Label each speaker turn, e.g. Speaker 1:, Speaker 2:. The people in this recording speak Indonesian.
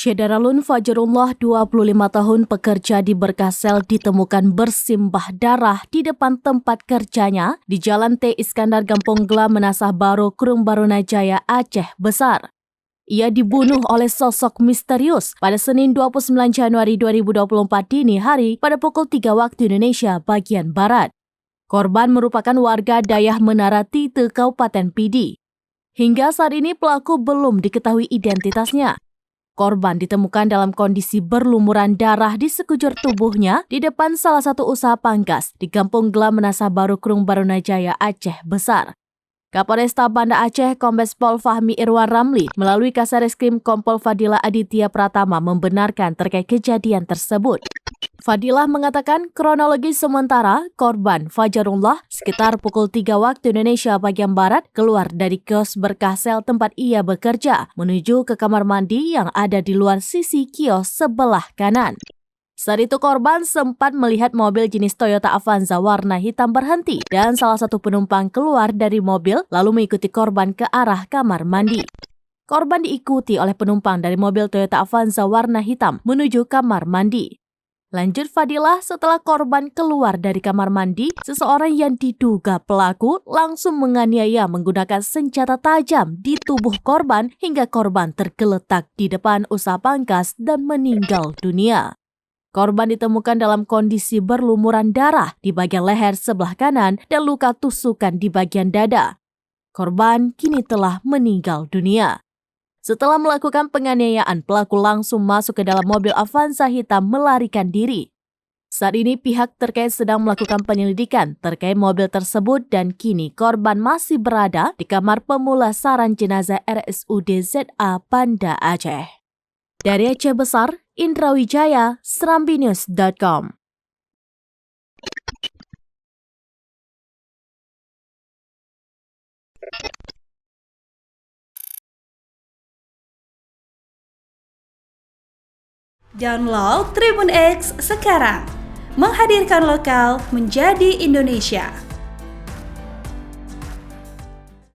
Speaker 1: Syedaralun Fajrullah, 25 tahun, pekerja di Berkasel, ditemukan bersimbah darah di depan tempat kerjanya di Jalan T. Iskandar Gampong Gela, Menasah Baru, Krung Barunajaya, Aceh Besar. Ia dibunuh oleh sosok misterius pada Senin 29 Januari 2024 dini hari pada pukul 3 waktu Indonesia bagian Barat. Korban merupakan warga Dayah Menara Tite, Kabupaten Pidi. Hingga saat ini pelaku belum diketahui identitasnya. Korban ditemukan dalam kondisi berlumuran darah di sekujur tubuhnya di depan salah satu usaha pangkas di Gampong Gela, Menasah Baru, Krung Barunajaya, Aceh Besar. Kapolresta Banda Aceh Kombes Pol Fahmi Irwan Ramli melalui Kasareskrim Kompol Fadilah Aditya Pratama membenarkan terkait kejadian tersebut. Fadilah mengatakan kronologi sementara korban Fajrullah sekitar pukul 3 waktu Indonesia bagian Barat keluar dari kios Berkasel tempat ia bekerja menuju ke kamar mandi yang ada di luar sisi kios sebelah kanan. Saat itu korban sempat melihat mobil jenis Toyota Avanza warna hitam berhenti dan salah satu penumpang keluar dari mobil lalu mengikuti korban ke arah kamar mandi. Korban diikuti oleh penumpang dari mobil Toyota Avanza warna hitam menuju kamar mandi. Lanjut Fadilah, setelah korban keluar dari kamar mandi, seseorang yang diduga pelaku langsung menganiaya menggunakan senjata tajam di tubuh korban hingga korban tergeletak di depan usaha pangkas dan meninggal dunia. Korban ditemukan dalam kondisi berlumuran darah di bagian leher sebelah kanan dan luka tusukan di bagian dada. Korban kini telah meninggal dunia. Setelah melakukan penganiayaan, pelaku langsung masuk ke dalam mobil Avanza hitam melarikan diri. Saat ini pihak terkait sedang melakukan penyelidikan terkait mobil tersebut dan kini korban masih berada di kamar pemulasaran jenazah RSUD ZA Banda Aceh. Dari Aceh Besar, Indra Wijaya, SerambiNews.com.
Speaker 2: Download Tribun X sekarang, menghadirkan lokal menjadi Indonesia.